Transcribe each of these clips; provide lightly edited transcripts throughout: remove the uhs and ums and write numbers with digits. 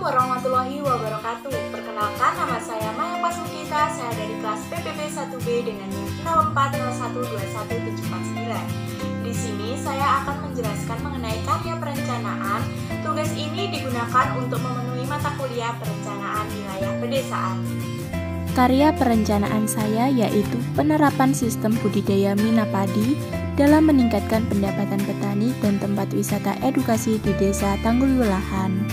warahmatullahi wabarakatuh. Perkenalkan, nama saya Maya Pasukita. Saya dari kelas PPP 1B dengan NIM 0401217449. Di sini saya akan menjelaskan mengenai karya perencanaan. Tugas ini digunakan untuk memenuhi mata kuliah perencanaan wilayah pedesaan. Karya perencanaan saya yaitu penerapan sistem budidaya mina padi dalam meningkatkan pendapatan petani dan tempat wisata edukasi di Desa Tanggul Welahan.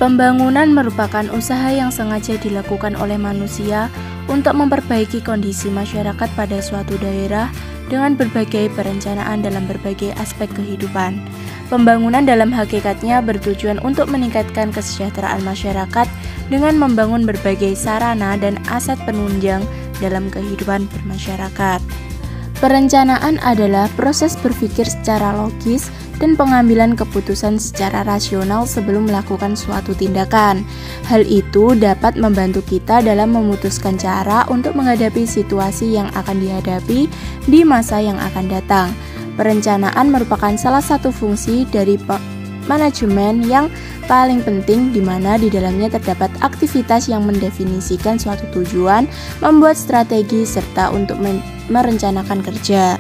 Pembangunan merupakan usaha yang sengaja dilakukan oleh manusia untuk memperbaiki kondisi masyarakat pada suatu daerah dengan berbagai perencanaan dalam berbagai aspek kehidupan. Pembangunan dalam hakikatnya bertujuan untuk meningkatkan kesejahteraan masyarakat dengan membangun berbagai sarana dan aset penunjang dalam kehidupan bermasyarakat. Perencanaan adalah proses berpikir secara logis dan pengambilan keputusan secara rasional sebelum melakukan suatu tindakan. Hal itu dapat membantu kita dalam memutuskan cara untuk menghadapi situasi yang akan dihadapi di masa yang akan datang. Perencanaan merupakan salah satu fungsi dari manajemen yang paling penting, di mana di dalamnya terdapat aktivitas yang mendefinisikan suatu tujuan, membuat strategi, serta untuk merencanakan kerja.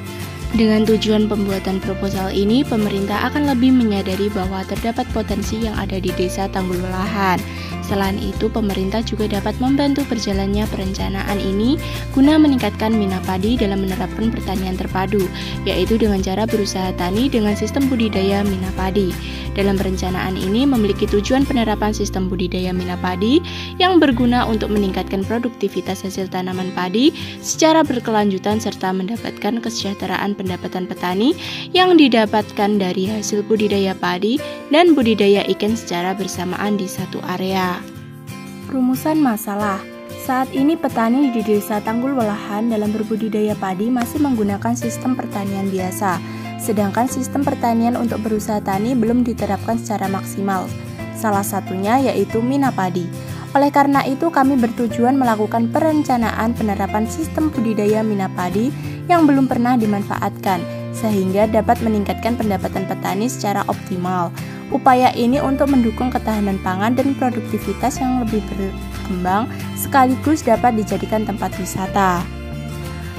Dengan tujuan pembuatan proposal ini, pemerintah akan lebih menyadari bahwa terdapat potensi yang ada di Desa Tanggul Welahan. Selain itu, pemerintah juga dapat membantu berjalannya perencanaan ini guna meningkatkan mina padi dalam menerapkan pertanian terpadu, yaitu dengan cara berusaha tani dengan sistem budidaya mina padi. Dalam perencanaan ini memiliki tujuan penerapan sistem budidaya mina padi yang berguna untuk meningkatkan produktivitas hasil tanaman padi secara berkelanjutan serta mendapatkan kesejahteraan pendapatan petani yang didapatkan dari hasil budidaya padi dan budidaya ikan secara bersamaan di satu area. Rumusan masalah. Saat ini petani di Desa Tanggul Welahan dalam berbudidaya padi masih menggunakan sistem pertanian biasa, sedangkan sistem pertanian untuk berusaha tani belum diterapkan secara maksimal. Salah satunya yaitu mina padi. Oleh karena itu, kami bertujuan melakukan perencanaan penerapan sistem budidaya mina padi yang belum pernah dimanfaatkan, sehingga dapat meningkatkan pendapatan petani secara optimal. Upaya ini untuk mendukung ketahanan pangan dan produktivitas yang lebih berkembang, sekaligus dapat dijadikan tempat wisata.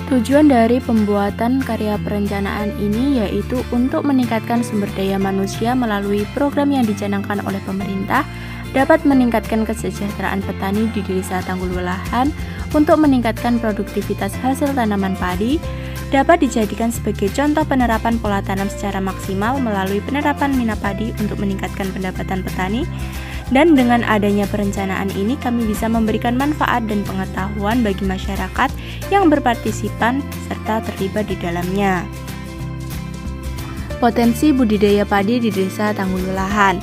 Tujuan dari pembuatan karya perencanaan ini yaitu untuk meningkatkan sumber daya manusia melalui program yang dicanangkan oleh pemerintah, dapat meningkatkan kesejahteraan petani di Desa Tanggul Welahan untuk meningkatkan produktivitas hasil tanaman padi, dapat dijadikan sebagai contoh penerapan pola tanam secara maksimal melalui penerapan mina padi untuk meningkatkan pendapatan petani, dan dengan adanya perencanaan ini kami bisa memberikan manfaat dan pengetahuan bagi masyarakat yang berpartisipan serta terlibat di dalamnya. Potensi budidaya padi di Desa Tanggul Welahan.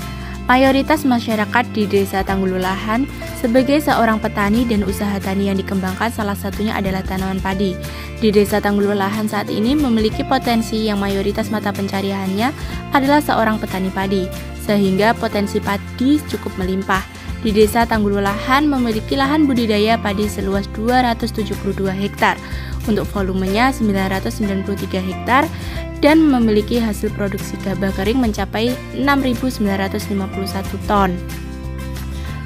Mayoritas masyarakat di Desa Tanggul Welahan sebagai seorang petani dan usaha tani yang dikembangkan, salah satunya adalah tanaman padi. Di Desa Tanggul Welahan saat ini memiliki potensi yang mayoritas mata pencariannya adalah seorang petani padi, sehingga potensi padi cukup melimpah. Di Desa Tanggul Welahan memiliki lahan budidaya padi seluas 272 hektar, untuk volumenya 993 hektar, dan memiliki hasil produksi gabah kering mencapai 6.951 ton.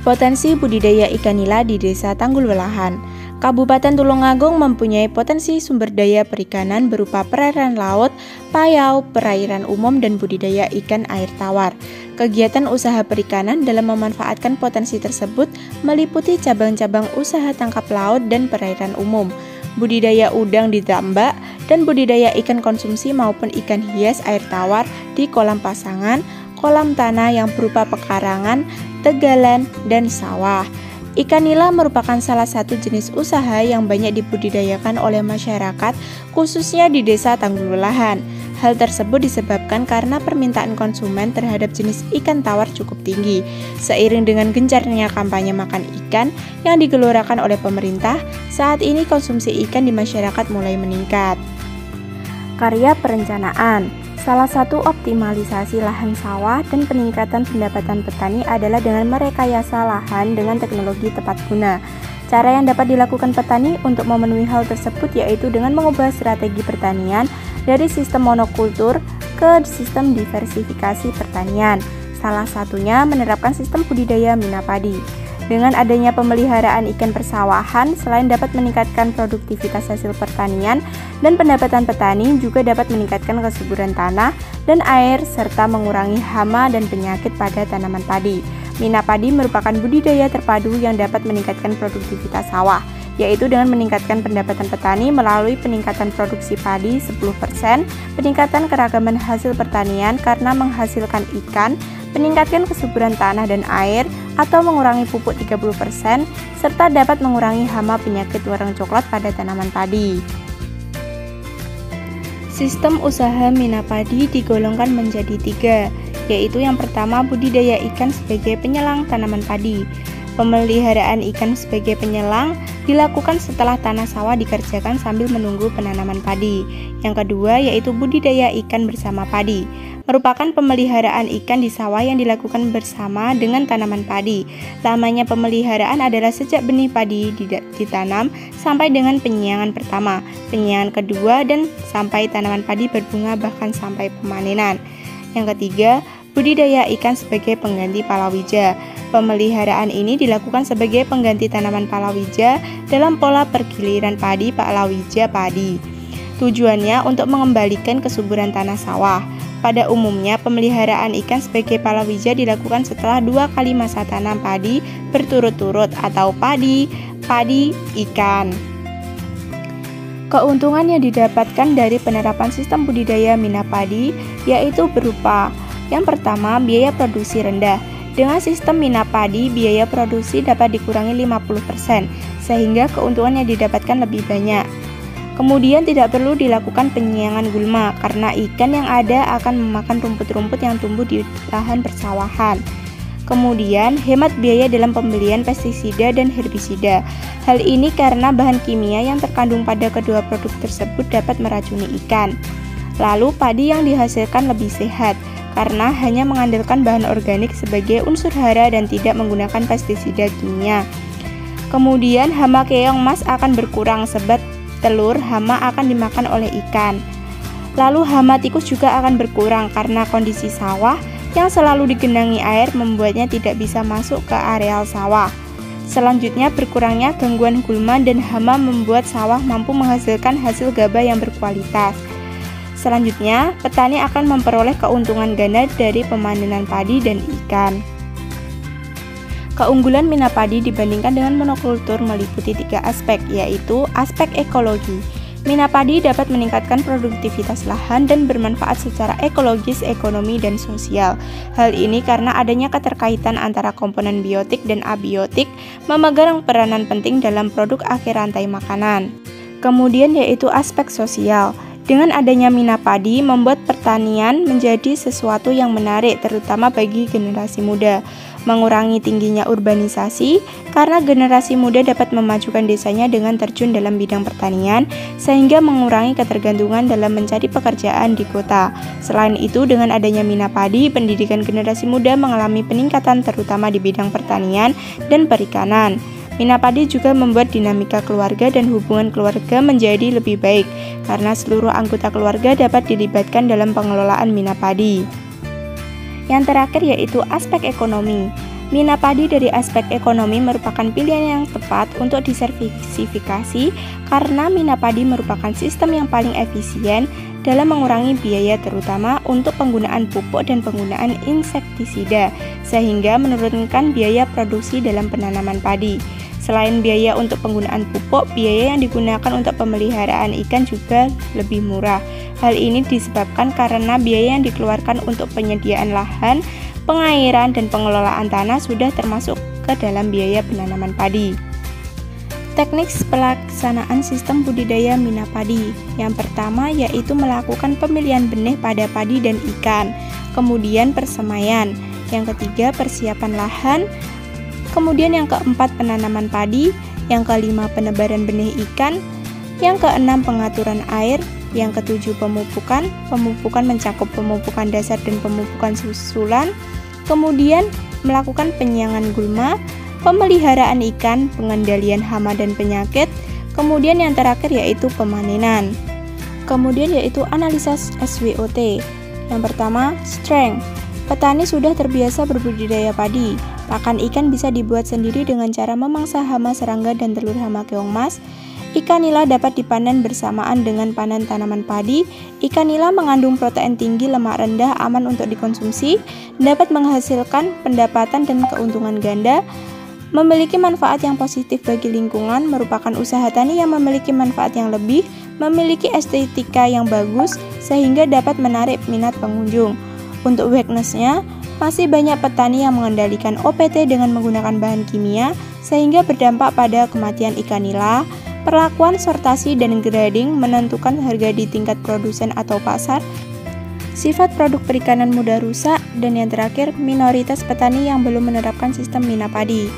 Potensi budidaya ikan nila di Desa Tanggul Welahan. Kabupaten Tulungagung mempunyai potensi sumber daya perikanan berupa perairan laut, payau, perairan umum, dan budidaya ikan air tawar. Kegiatan usaha perikanan dalam memanfaatkan potensi tersebut meliputi cabang-cabang usaha tangkap laut dan perairan umum, budidaya udang di tambak, dan budidaya ikan konsumsi maupun ikan hias air tawar di kolam pasangan, kolam tanah yang berupa pekarangan, tegalan, dan sawah. Ikan nila merupakan salah satu jenis usaha yang banyak dibudidayakan oleh masyarakat, khususnya di Desa Tanggul Welahan. Hal tersebut disebabkan karena permintaan konsumen terhadap jenis ikan tawar cukup tinggi. Seiring dengan gencarnya kampanye makan ikan yang digelurakan oleh pemerintah, saat ini konsumsi ikan di masyarakat mulai meningkat. Karya perencanaan. Salah satu optimalisasi lahan sawah dan peningkatan pendapatan petani adalah dengan merekayasa lahan dengan teknologi tepat guna. Cara yang dapat dilakukan petani untuk memenuhi hal tersebut yaitu dengan mengubah strategi pertanian dari sistem monokultur ke sistem diversifikasi pertanian. Salah satunya menerapkan sistem budidaya minapadi. Dengan adanya pemeliharaan ikan persawahan, selain dapat meningkatkan produktivitas hasil pertanian dan pendapatan petani, juga dapat meningkatkan kesuburan tanah dan air serta mengurangi hama dan penyakit pada tanaman padi. Minapadi merupakan budidaya terpadu yang dapat meningkatkan produktivitas sawah, yaitu dengan meningkatkan pendapatan petani melalui peningkatan produksi padi 10%, peningkatan keragaman hasil pertanian karena menghasilkan ikan, peningkatkan kesuburan tanah dan air, atau mengurangi pupuk 30%, serta dapat mengurangi hama penyakit warang coklat pada tanaman padi. Sistem usaha minapadi digolongkan menjadi 3, yaitu yang pertama budidaya ikan sebagai penyelang tanaman padi. Pemeliharaan ikan sebagai penyelang dilakukan setelah tanah sawah dikerjakan sambil menunggu penanaman padi. Yang kedua yaitu budidaya ikan bersama padi, merupakan pemeliharaan ikan di sawah yang dilakukan bersama dengan tanaman padi. Lamanya pemeliharaan adalah sejak benih padi ditanam sampai dengan penyiangan pertama, penyiangan kedua, dan sampai tanaman padi berbunga bahkan sampai pemanenan. Yang ketiga, budidaya ikan sebagai pengganti palawija. Pemeliharaan ini dilakukan sebagai pengganti tanaman palawija dalam pola pergiliran padi palawija padi. Tujuannya untuk mengembalikan kesuburan tanah sawah. Pada umumnya, pemeliharaan ikan sebagai palawija dilakukan setelah 2 kali masa tanam padi berturut-turut atau padi ikan. Keuntungan yang didapatkan dari penerapan sistem budidaya minapadi yaitu berupa: yang pertama, biaya produksi rendah. Dengan sistem minapadi, biaya produksi dapat dikurangi 50%, sehingga keuntungan yang didapatkan lebih banyak. Kemudian tidak perlu dilakukan penyiangan gulma, karena ikan yang ada akan memakan rumput-rumput yang tumbuh di lahan persawahan. Kemudian, hemat biaya dalam pembelian pestisida dan herbisida. Hal ini karena bahan kimia yang terkandung pada kedua produk tersebut dapat meracuni ikan. Lalu, padi yang dihasilkan lebih sehat, karena hanya mengandalkan bahan organik sebagai unsur hara dan tidak menggunakan pestisida kimia. Kemudian hama keong mas akan berkurang sebab telur hama akan dimakan oleh ikan. Lalu hama tikus juga akan berkurang karena kondisi sawah yang selalu digenangi air membuatnya tidak bisa masuk ke areal sawah. Selanjutnya, berkurangnya gangguan gulma dan hama membuat sawah mampu menghasilkan hasil gabah yang berkualitas. Selanjutnya, petani akan memperoleh keuntungan ganda dari pemanenan padi dan ikan. Keunggulan minapadi dibandingkan dengan monokultur meliputi 3 aspek, yaitu aspek ekologi. Minapadi dapat meningkatkan produktivitas lahan dan bermanfaat secara ekologis, ekonomi, dan sosial. Hal ini karena adanya keterkaitan antara komponen biotik dan abiotik memegang peranan penting dalam produk akhir rantai makanan. Kemudian yaitu aspek sosial. Dengan adanya minapadi membuat pertanian menjadi sesuatu yang menarik terutama bagi generasi muda, mengurangi tingginya urbanisasi karena generasi muda dapat memajukan desanya dengan terjun dalam bidang pertanian sehingga mengurangi ketergantungan dalam mencari pekerjaan di kota. Selain itu, dengan adanya minapadi, pendidikan generasi muda mengalami peningkatan terutama di bidang pertanian dan perikanan. Minapadi juga membuat dinamika keluarga dan hubungan keluarga menjadi lebih baik karena seluruh anggota keluarga dapat dilibatkan dalam pengelolaan minapadi. Yang terakhir yaitu aspek ekonomi. Minapadi dari aspek ekonomi merupakan pilihan yang tepat untuk diversifikasi karena minapadi merupakan sistem yang paling efisien dalam mengurangi biaya terutama untuk penggunaan pupuk dan penggunaan insektisida sehingga menurunkan biaya produksi dalam penanaman padi. Selain biaya untuk penggunaan pupuk, biaya yang digunakan untuk pemeliharaan ikan juga lebih murah. Hal ini disebabkan karena biaya yang dikeluarkan untuk penyediaan lahan, pengairan, dan pengelolaan tanah sudah termasuk ke dalam biaya penanaman padi. Teknik pelaksanaan sistem budidaya minapadi. Yang pertama yaitu melakukan pemilihan benih pada padi dan ikan, kemudian persemaian. Yang ketiga persiapan lahan, kemudian yang keempat penanaman padi, yang kelima penebaran benih ikan, yang keenam pengaturan air, yang ketujuh pemupukan mencakup pemupukan dasar dan pemupukan susulan, kemudian melakukan penyiangan gulma, pemeliharaan ikan, pengendalian hama dan penyakit, kemudian yang terakhir yaitu pemanenan. Kemudian yaitu analisa SWOT. Yang pertama, strength. Petani sudah terbiasa berbudidaya padi. Pakan ikan bisa dibuat sendiri dengan cara memangsa hama serangga dan telur hama keong mas. Ikan nila dapat dipanen bersamaan dengan panen tanaman padi. Ikan nila mengandung protein tinggi, lemak rendah, aman untuk dikonsumsi, dapat menghasilkan pendapatan dan keuntungan ganda, memiliki manfaat yang positif bagi lingkungan, merupakan usaha tani yang memiliki manfaat yang lebih, memiliki estetika yang bagus, sehingga dapat menarik minat pengunjung. Untuk weakness-nya, masih banyak petani yang mengendalikan OPT dengan menggunakan bahan kimia, sehingga berdampak pada kematian ikan nila. Perlakuan sortasi dan grading menentukan harga di tingkat produsen atau pasar. Sifat produk perikanan mudah rusak, dan yang terakhir, minoritas petani yang belum menerapkan sistem mina padi.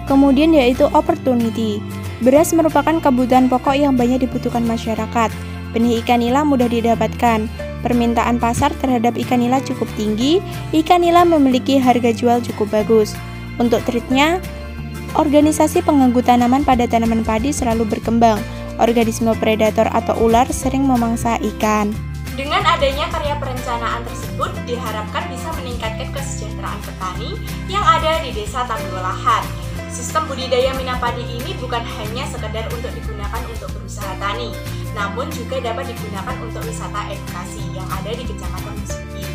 Kemudian yaitu opportunity. Beras merupakan kebutuhan pokok yang banyak dibutuhkan masyarakat. Benih ikan nila mudah didapatkan. Permintaan pasar terhadap ikan nila cukup tinggi. Ikan nila memiliki harga jual cukup bagus. Untuk treatnya, organisasi pengganggu tanaman pada tanaman padi selalu berkembang. Organisme predator atau ular sering memangsa ikan. Dengan adanya karya perencanaan tersebut, diharapkan bisa meningkatkan kesejahteraan petani yang ada di desa Tanggulahan. Sistem budidaya mina padi ini bukan hanya sekedar untuk digunakan untuk berusaha tani, namun juga dapat digunakan untuk wisata edukasi yang ada di Kecamatan Besuki.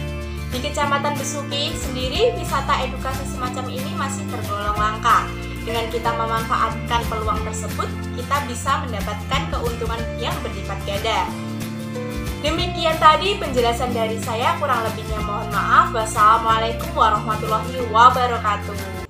Di Kecamatan Besuki sendiri, wisata edukasi semacam ini masih tergolong langka. Dengan kita memanfaatkan peluang tersebut, kita bisa mendapatkan keuntungan yang berlipat ganda. Demikian tadi penjelasan dari saya, kurang lebihnya mohon maaf. Wassalamualaikum warahmatullahi wabarakatuh.